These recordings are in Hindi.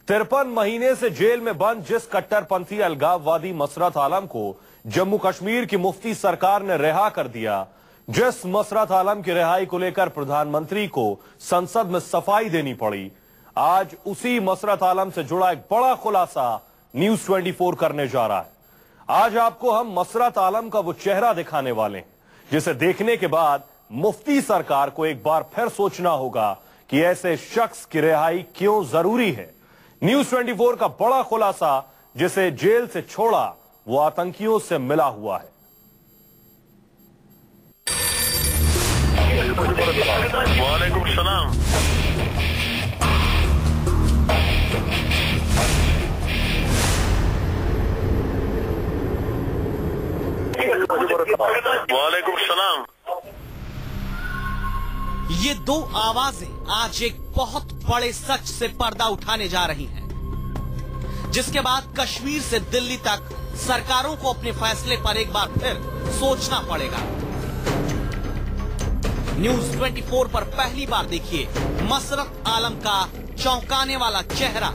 53 महीने से जेल में बंद जिस कट्टरपंथी अलगाववादी मसरत आलम को जम्मू कश्मीर की मुफ्ती सरकार ने रिहा कर दिया, जिस मसरत आलम की रिहाई को लेकर प्रधानमंत्री को संसद में सफाई देनी पड़ी, आज उसी मसरत आलम से जुड़ा एक बड़ा खुलासा न्यूज 24 करने जा रहा है। आज आपको हम मसरत आलम का वो चेहरा दिखाने वाले हैं जिसे देखने के बाद मुफ्ती सरकार को एक बार फिर सोचना होगा कि ऐसे शख्स की रिहाई क्यों जरूरी है। न्यूज 24 का बड़ा खुलासा, जिसे जेल से छोड़ा वो आतंकियों से मिला हुआ है। वालेकुम सलाम। वालेकुम सलाम। ये दो आवाजें आज एक बहुत बड़े सच से पर्दा उठाने जा रही हैं, जिसके बाद कश्मीर से दिल्ली तक सरकारों को अपने फैसले पर एक बार फिर सोचना पड़ेगा। न्यूज 24 पर पहली बार देखिए मसरत आलम का चौंकाने वाला चेहरा।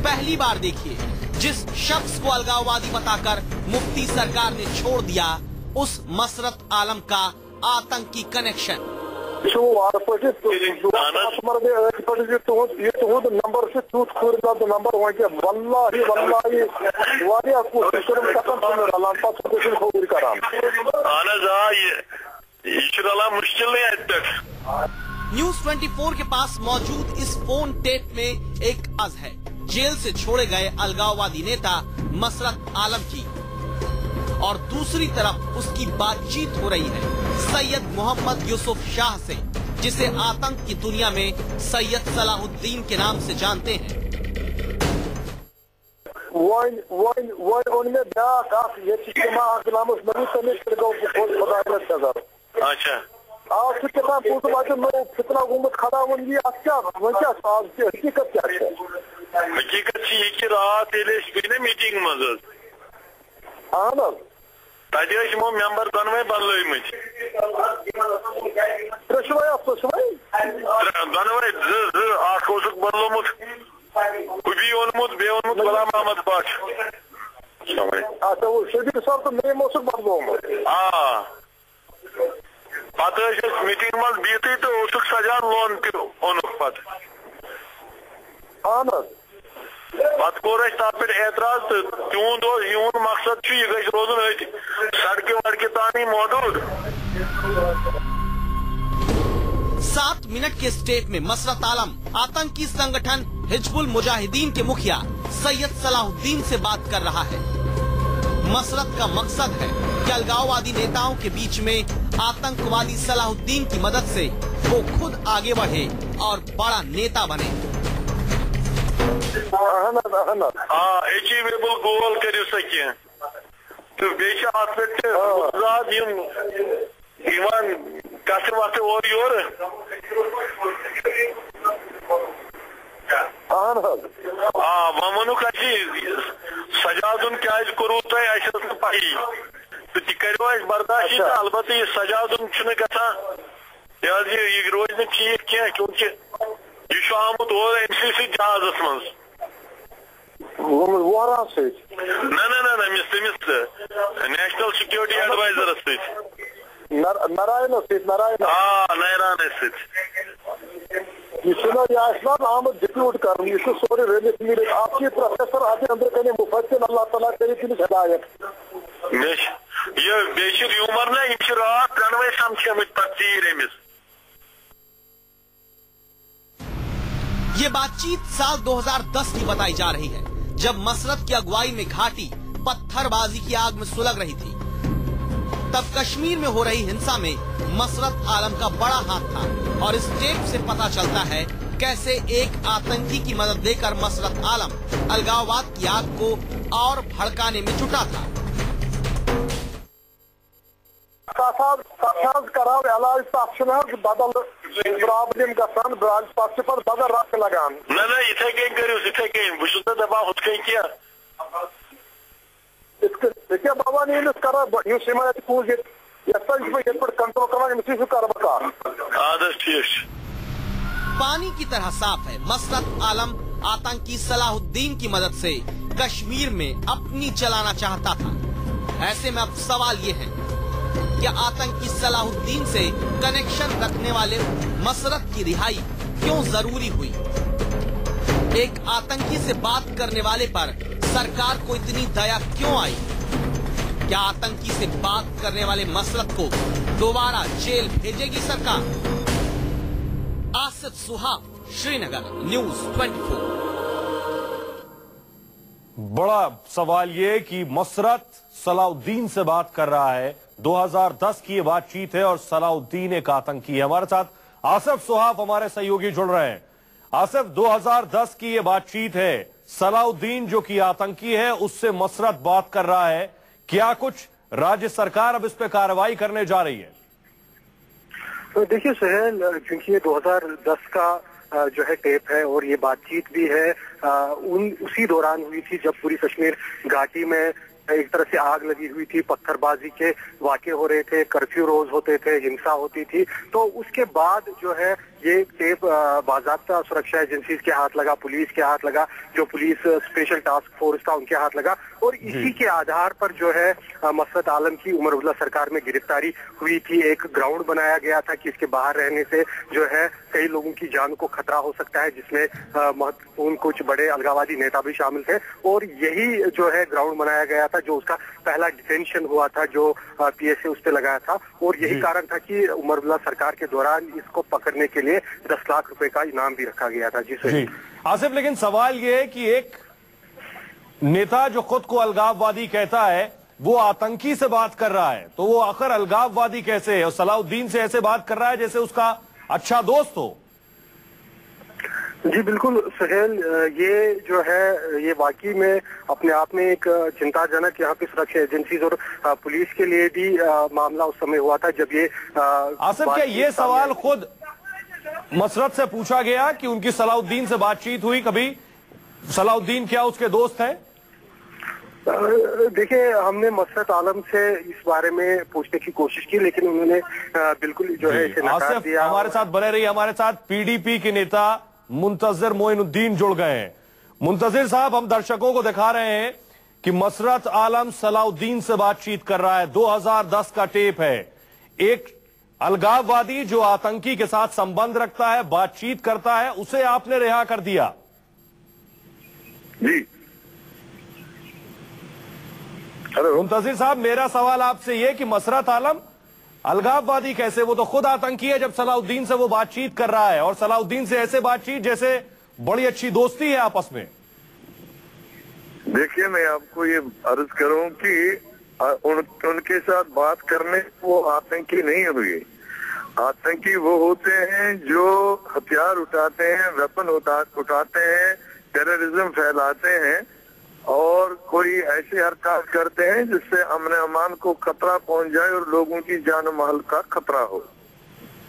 पहली बार देखिए जिस शख्स को अलगाववादी बताकर मुफ्ती सरकार ने छोड़ दिया, उस मसरत आलम का आतंकी कनेक्शन। न्यूज 24 के पास मौजूद इस फोन टेप में एक आवाज है जेल से छोड़े गए अलगाववादी नेता मसरत आलम की, और दूसरी तरफ उसकी बातचीत हो रही है सैयद मोहम्मद यूसुफ शाह से, जिसे आतंक की दुनिया में सैयद सलाहुद्दीन के नाम से जानते हैं। अच्छा हकीकत यह रात गई मीटिंग मज तमो मेंबर दोनवे बदल दोनवे बदलोमुत हुबी ओनमुत बे ओनमुत गुलाम अहमद बट पे मीटिंग मज बीती तो सजाद लोन ओन पे तथ पे एतराज तो तुंद यून मकसद यह गो रोजन सड़क वड़क तानी मौजूद। 7 मिनट के स्टेप में मसरत आलम आतंकी संगठन हिजबुल मुजाहिदीन के मुखिया सैयद सलाहुद्दीन से बात कर रहा है। मसरत का मकसद है कि अलगाववादी नेताओं के बीच में आतंकवादी सलाहुद्दीन की मदद से वो खुद आगे बढ़े और बड़ा नेता बने। अचीवेबल गोल करो सके तो कथ वथ और योर वनुक सजादुन क्या करू तुम पही तो तह करो बर्दाश्त अलबत् यह सजादुन यह रोज ठीक क्या, क्योंकि यह आमुत और एमसी जहाजस मज नेशनल सिक्योरिटी एडवाइजर नारायण आमद डिप्यूट कर सोरे रलित मिलित आपकी प्रोफेसर आते अंदर कने मुफत्तिन अल्लाह ताला करे तिन हिदायत ये बेशक ह्यूमर ना इन रात कनवे समझ तफसीर एमिस। ये बातचीत साल 2010 की बताई जा रही है, जब मसरत की अगुवाई में घाटी पत्थरबाजी की आग में सुलग रही थी। तब कश्मीर में हो रही हिंसा में मसरत आलम का बड़ा हाथ था, और इस टेप से पता चलता है कैसे एक आतंकी की मदद देकर मसरत आलम अलगाववाद की आग को और भड़काने में जुटा था। बदल प्रॉब्लम गसान ब्रांच पास पर बदल रख लगान ना इथे कहीं करो इथे कहीं बुझता दबा खुद कहीं किया इसके बाबा ने इस करा यू सीमा पूछ ये कंट्रोल करना मिसी कर बका आदर्श ठीक। पानी की तरह साफ है, मसरत आलम आतंकी सलाहुद्दीन की मदद से कश्मीर में अपनी चलाना चाहता था। ऐसे में अब सवाल ये है, क्या आतंकी सलाहुद्दीन से कनेक्शन रखने वाले मसरत की रिहाई क्यों जरूरी हुई? एक आतंकी से बात करने वाले पर सरकार को इतनी दया क्यों आई? क्या आतंकी से बात करने वाले मसरत को दोबारा जेल भेजेगी सरकार? आसिफ सुहाब, श्रीनगर, न्यूज़ 24। बड़ा सवाल ये कि मसरत सलाहुद्दीन से बात कर रहा है। 2010 की ये बातचीत है और सलाहुद्दीन एक आतंकी है। हमारे साथ आसिफ सुहाब हमारे सहयोगी जुड़ रहे हैं। आसिफ, 2010 की ये बातचीत है, सलाहुद्दीन जो कि आतंकी है उससे मसरत बात कर रहा है। क्या कुछ राज्य सरकार अब इस पे कार्रवाई करने जा रही है? तो देखिए सुहेल, क्योंकि ये 2010 का जो है टेप है और ये बातचीत भी है उसी दौरान हुई थी जब पूरी कश्मीर घाटी में एक तरह से आग लगी हुई थी, पत्थरबाजी के वाक़े हो रहे थे, कर्फ्यू रोज होते थे, हिंसा होती थी। तो उसके बाद जो है ये टेप बाज़ाब्ता सुरक्षा एजेंसीज के हाथ लगा, पुलिस के हाथ लगा, जो पुलिस स्पेशल टास्क फोर्स था उनके हाथ लगा और इसी के आधार पर जो है मसरत आलम की उमर अब्दुल्ला सरकार में गिरफ्तारी हुई थी। एक ग्राउंड बनाया गया था कि इसके बाहर रहने से जो है कई लोगों की जान को खतरा हो सकता है, जिसमें महत्वपूर्ण कुछ बड़े अलगाववादी नेता भी शामिल थे और यही जो है ग्राउंड बनाया गया था जो उसका पहला डिटेंशन हुआ था, जो पीएसए उस पर लगाया था और यही कारण था कि उमर अब्दुल्ला सरकार के दौरान इसको पकड़ने के लिए 10 लाख रुपए का इनाम भी रखा गया था। जी आसिफ, लेकिन सवाल ये है कि एक नेता जो खुद को अलगाववादी कहता है वो आतंकी से बात कर रहा है, तो वो आखिर अलगाववादी कैसे है और सलाहुद्दीन से ऐसे बात कर रहा है जैसे उसका अच्छा दोस्त हो? जी बिल्कुल सुहेल, ये जो है ये वाकई में अपने आप में एक चिंताजनक यहाँ पे सुरक्षा एजेंसीज और पुलिस के लिए भी मामला उस समय हुआ था जब ये आसिफ, क्या ये सवाल खुद मसरत से पूछा गया कि उनकी सलाहुद्दीन से बातचीत हुई कभी? सलाहुद्दीन क्या उसके दोस्त हैं? देखिए, हमने मसरत आलम से इस बारे में पूछने की कोशिश की लेकिन उन्होंने बिल्कुल जो है इसे नकार दिया। हमारे साथ बने रही, हमारे साथ पीडीपी के नेता मुंतजिर मोइनुद्दीन जुड़ गए हैं। मुंतजिर साहब, हम दर्शकों को दिखा रहे हैं कि मसरत आलम सलाहुद्दीन से बातचीत कर रहा है। 2010 का टेप है। एक अलगाववादी जो आतंकी के साथ संबंध रखता है, बातचीत करता है, उसे आपने रिहा कर दिया। जी मुंतजिर साहब, मेरा सवाल आपसे यह कि मसरत आलम अलगाववादी कैसे? वो तो खुद आतंकी है जब सलाहुद्दीन से वो बातचीत कर रहा है और सलाहुद्दीन से ऐसे बातचीत जैसे बड़ी अच्छी दोस्ती है आपस में। देखिए, मैं आपको ये अर्ज करूं कि उनके साथ बात करने वो आतंकी नहीं हुए। आतंकी वो होते हैं जो हथियार उठाते हैं, वेपन उठाते हैं, टेररिज्म फैलाते हैं और कोई ऐसी हरकत करते हैं जिससे अमन अमान को खतरा पहुंच जाए और लोगों की जान माल का खतरा हो।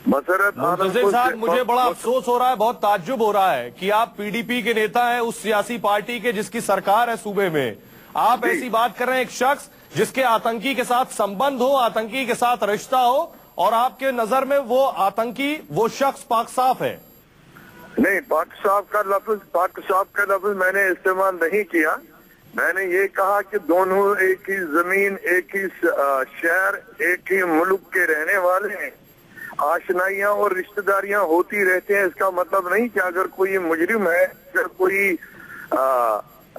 मसरत मुंतजिर साहब, मुझे बड़ा अफसोस हो रहा है, बहुत ताज्जुब हो रहा है कि आप पीडीपी के नेता हैं, उस सियासी पार्टी के जिसकी सरकार है सूबे में, आप ऐसी बात कर रहे हैं एक शख्स जिसके आतंकी के साथ संबंध हो, आतंकी के साथ रिश्ता हो और आपके नजर में वो आतंकी, वो शख्स पाक साफ है। नहीं, पाक साफ का लफ्ज मैंने इस्तेमाल नहीं किया। मैंने ये कहा कि दोनों एक ही जमीन, एक ही शहर, एक ही मुल्क के रहने वाले हैं। आशनाइयां और रिश्तेदारियां होती रहती हैं। इसका मतलब नहीं कि अगर कोई मुजरिम है, अगर कोई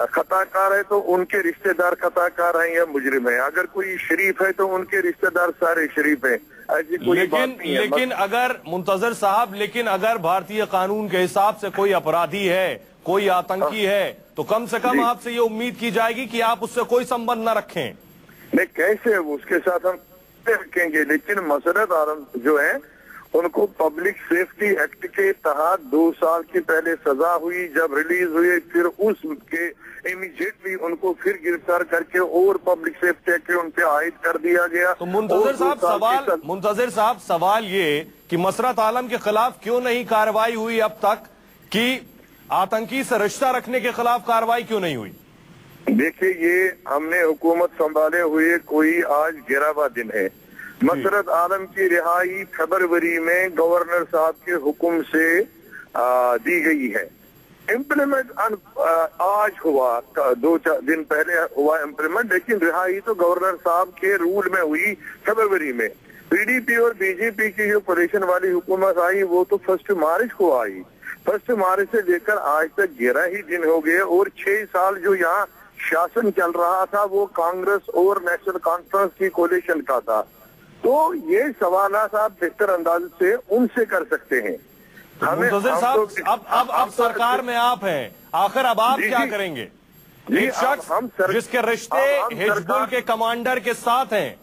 खताकार है तो उनके रिश्तेदार खताकार हैं या मुजरिम है। अगर कोई शरीफ है तो उनके रिश्तेदार सारे शरीफ हैं। ऐसी कोई बात नहीं है। लेकिन अगर मुंतजिर साहब, लेकिन अगर भारतीय कानून के हिसाब से कोई अपराधी है, कोई आतंकी है, तो कम से कम आपसे ये उम्मीद की जाएगी कि आप उससे कोई संबंध न रखें। नहीं, कैसे उसके साथ हम रखेंगे? लेकिन मसरत आलम जो है उनको पब्लिक सेफ्टी एक्ट के तहत 2 साल की पहले सजा हुई, जब रिलीज हुए फिर उसके इमीडिएटली उनको फिर गिरफ्तार करके और पब्लिक सेफ्टी एक्ट उन पे आयद कर दिया गया। तो मुंतजिर साहब, सवाल ये कि मसरत आलम के खिलाफ क्यों नहीं कार्रवाई हुई अब तक, कि आतंकी से रिश्ता रखने के खिलाफ कार्रवाई क्यों नहीं हुई? देखिए, ये हमने हुकूमत संभाले हुए कोई आज 11वां दिन है। मसरत आलम की रिहाई फरवरी में गवर्नर साहब के हुक्म से दी गई है। इम्प्लीमेंट आज हुआ, 2-4 दिन पहले हुआ इम्प्लीमेंट, लेकिन रिहाई तो गवर्नर साहब के रूल में हुई फरवरी में। पीडीपी और बीजेपी की जो कोalition वाली हुकूमत आई वो तो 1 मार्च को आई। 1 मार्च से लेकर आज तक 11 ही दिन हो गए और 6 साल जो यहाँ शासन चल रहा था वो कांग्रेस और नेशनल कॉन्फ्रेंस की कोalition का था। तो ये सवाल आप बेहतर अंदाज से उनसे कर सकते हैं। मुंतज़िर साहब, अब सरकार में आप हैं, आखिर अब आप क्या करेंगे? एक शख्स जिसके रिश्ते हिजबुल के कमांडर के साथ हैं,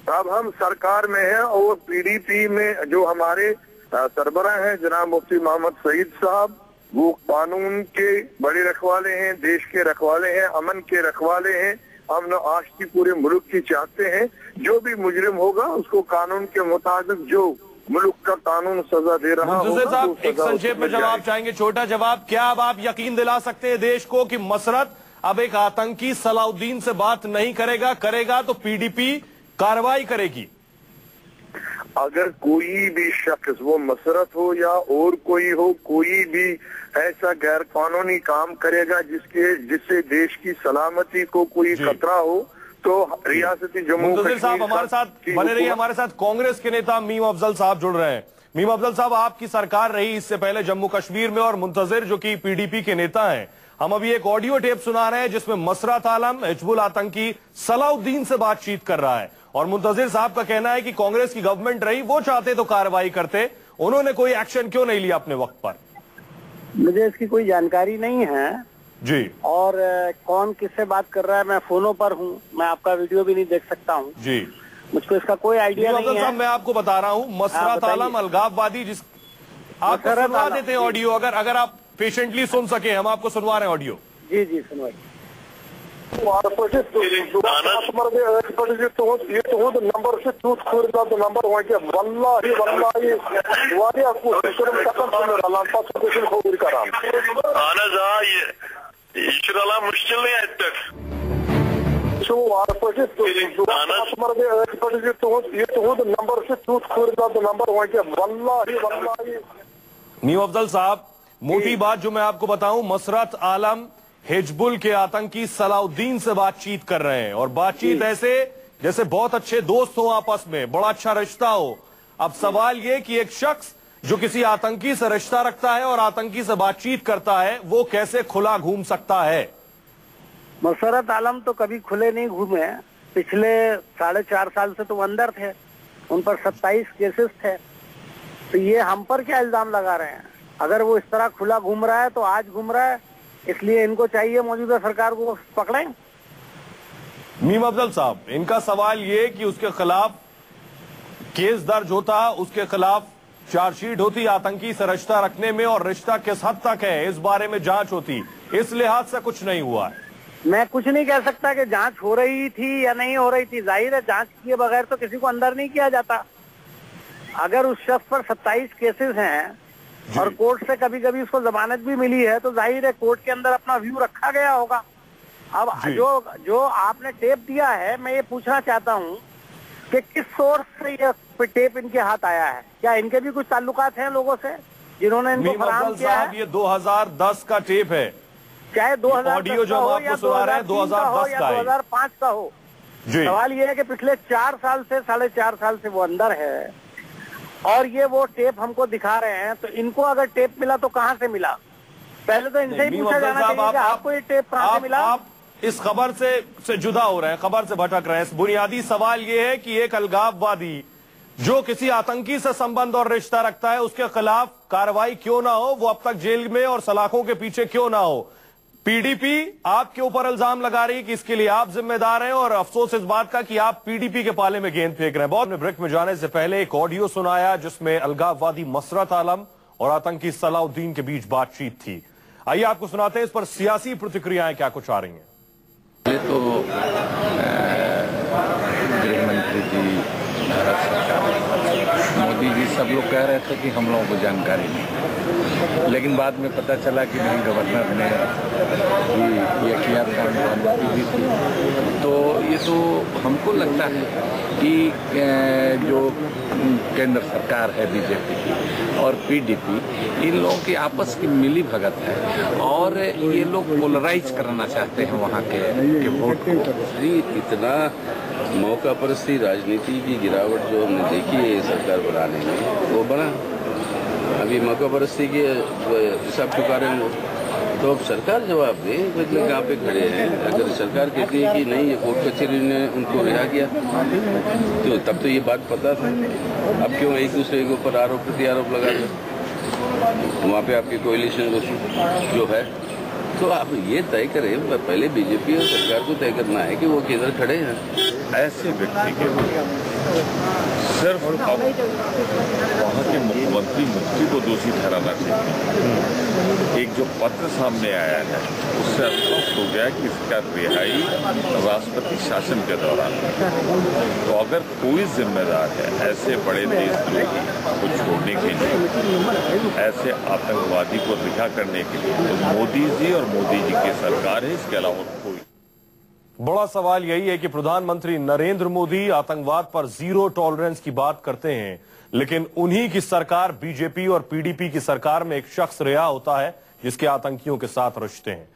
अब हम सरकार में हैं और पीडीपी में जो हमारे सरबराह हैं जनाब मुफ्ती मोहम्मद सईद साहब, वो कानून के बड़े रखवाले हैं, देश के रखवाले हैं, अमन के रखवाले हैं, अमन आश्ती पूरे मुल्क की चाहते हैं। जो भी मुजरिम होगा उसको कानून के मुताबिक जो मुल्क का कानून सजा दे रहा होगा। साहब, एक संक्षेप में जवाब चाहेंगे, छोटा जवाब। क्या अब आप यकीन दिला सकते हैं देश को कि मसरत अब एक आतंकी सलाउद्दीन से बात नहीं करेगा तो पीडीपी कार्रवाई करेगी? अगर कोई भी शख्स, वो मसरत हो या और कोई हो, कोई भी ऐसा गैर कानूनी काम करेगा जिससे देश की सलामती को कोई खतरा हो, तो रियासती जम्मू कश्मीर साहब हमारे साथ बने रहिए। हमारे साथ कांग्रेस के नेता मीम अफजल साहब जुड़ रहे हैं। मीम अफजल साहब, आपकी सरकार रही इससे पहले जम्मू कश्मीर में, और मुंतज़िर जो कि पीडीपी के नेता हैं, हम अभी एक ऑडियो टेप सुना रहे हैं जिसमें मसरत आलम हिजबुल आतंकी सलाउद्दीन से बातचीत कर रहा है, और मुंतज़िर साहब का कहना है कि कांग्रेस की गवर्नमेंट रही, वो चाहते तो कार्रवाई करते, उन्होंने कोई एक्शन क्यों नहीं लिया अपने वक्त पर? मुझे इसकी कोई जानकारी नहीं है जी, और कौन किससे बात कर रहा है, मैं फोनों पर हूँ, मैं आपका वीडियो भी नहीं देख सकता हूँ जी, मुझको इसका कोई आइडिया नहीं है। मैं आपको बता रहा हूँ, मसरत आलम अलगाववादी, जिस आपको सुनवा देते हैं ऑडियो, अगर आप पेशेंटली सुन सके, हम आपको सुनवा रहे हैं ऑडियो। जी जी सुनवाइए। मुश्किल नहीं है तक मीम अफजल साहब, मोटी बात जो मैं आपको बताऊं, मसरत आलम हिजबुल के आतंकी सलाउद्दीन से बातचीत कर रहे हैं, और बातचीत ऐसे जैसे बहुत अच्छे दोस्त हो, आपस में बड़ा अच्छा रिश्ता हो। अब सवाल ये कि एक शख्स जो किसी आतंकी से रिश्ता रखता है और आतंकी से बातचीत करता है, वो कैसे खुला घूम सकता है? मसरत आलम तो कभी खुले नहीं घूमे, पिछले 4.5 साल से तो वो अंदर थे, उन पर 27 केसेस थे, तो ये हम पर क्या इल्जाम लगा रहे हैं? अगर वो इस तरह खुला घूम रहा है तो आज घूम रहा है, इसलिए इनको चाहिए मौजूदा सरकार को पकड़ें। मीम अफजल साहब, इनका सवाल ये कि उसके खिलाफ केस दर्ज होता, उसके खिलाफ चार्जशीट होती आतंकी से रिश्ता रखने में, और रिश्ता किस हद तक है इस बारे में जांच होती, इस लिहाज से कुछ नहीं हुआ है। मैं कुछ नहीं कह सकता कि जांच हो रही थी या नहीं हो रही थी, जाहिर है जांच किए बगैर तो किसी को अंदर नहीं किया जाता। अगर उस शख्स पर 27 केसेस हैं और कोर्ट से कभी कभी उसको जमानत भी मिली है, तो जाहिर है कोर्ट के अंदर अपना व्यू रखा गया होगा। अब जो आपने टेप दिया है, मैं ये पूछना चाहता हूँ कि किस सोर्स से ये टेप इनके हाथ आया है? क्या इनके भी कुछ ताल्लुकात हैं लोगों से जिन्होंने इनको फराहम किया है? ये 2010 का टेप है, चाहे 2010 ऑडियो जो हम आपको सुना रहे हैं 2010 का 2005 का हो। सवाल ये है कि पिछले 4 साल से 4.5 साल से वो अंदर है, और ये वो टेप हमको दिखा रहे हैं, तो इनको अगर टेप मिला तो कहाँ से मिला? पहले तो इनसे ही पूछा जाना चाहिए कि आपको ये टेप कहाँ से मिला? आप इस खबर से जुदा हो रहे हैं, खबर से भटक रहे हैं। बुनियादी सवाल ये है कि एक अलगाववादी जो किसी आतंकी से संबंध और रिश्ता रखता है, उसके खिलाफ कार्रवाई क्यों ना हो, वो अब तक जेल में और सलाखों के पीछे क्यों ना हो? पीडीपी आपके ऊपर इल्जाम लगा रही है कि इसके लिए आप जिम्मेदार हैं, और अफसोस इस बात का कि आप पीडीपी के पाले में गेंद फेंक रहे हैं। बहुत ने ब्रेक में जाने से पहले एक ऑडियो सुनाया जिसमें अलगाववादी मसरत आलम और आतंकी सलाउद्दीन के बीच बातचीत थी। आइए आपको सुनाते हैं इस पर सियासी प्रतिक्रियाएं क्या कुछ आ रही हैं। पहले तो गृह मंत्री जी, भारत सरकार मोदी जी सब लोग कह रहे थे कि हम लोगों को जानकारी नहीं, लेकिन बाद में पता चला कि नहीं, गवर्नर ने ये किया था, अनुमति दी थी। तो ये तो हमको लगता है कि जो केंद्र सरकार है बीजेपी की और पीडीपी, इन लोगों की आपस की मिली भगत है और ये लोग पोलराइज करना चाहते हैं वहाँ के वोट को। इतना मौका परस्ती राजनीति की गिरावट जो हमने देखी है सरकार बनाने में, वो बना। अभी मौका परस्ती के हिसाब चुका रहे हैं, तो अब सरकार जवाब दे, इतने कहाँ पे खड़े हैं। अगर सरकार कहती है कि नहीं, ये कोर्ट कचहरी ने उनको रिहा किया, तो तब तो ये बात पता था। अब क्यों एक दूसरे के ऊपर आरोप प्रत्यारोप लगा रहे? वहाँ पे आपकी कोalition जो है, तो आप ये तय करें, पहले बीजेपी और सरकार को तय करना है कि वो किधर खड़े हैं। ऐसे व्यक्ति के सिर्फ अब वहाँ के मुख्यमंत्री मुफ्ती को दोषी ठहराना चाहिए। एक जो पत्र सामने आया है उससे स्पष्ट हो गया कि इसका रिहाई राष्ट्रपति शासन के दौरान। तो अगर कोई जिम्मेदार है ऐसे बड़े देशद्रोही को छोड़ने के लिए, ऐसे आतंकवादी को रिहा करने के लिए, तो मोदी जी और मोदी जी की सरकार है, इसके अलावा कोई। बड़ा सवाल यही है कि प्रधानमंत्री नरेंद्र मोदी आतंकवाद पर जीरो टॉलरेंस की बात करते हैं, लेकिन उन्हीं की सरकार बीजेपी और पीडीपी की सरकार में एक शख्स रिहा होता है जिसके आतंकियों के साथ रिश्ते हैं।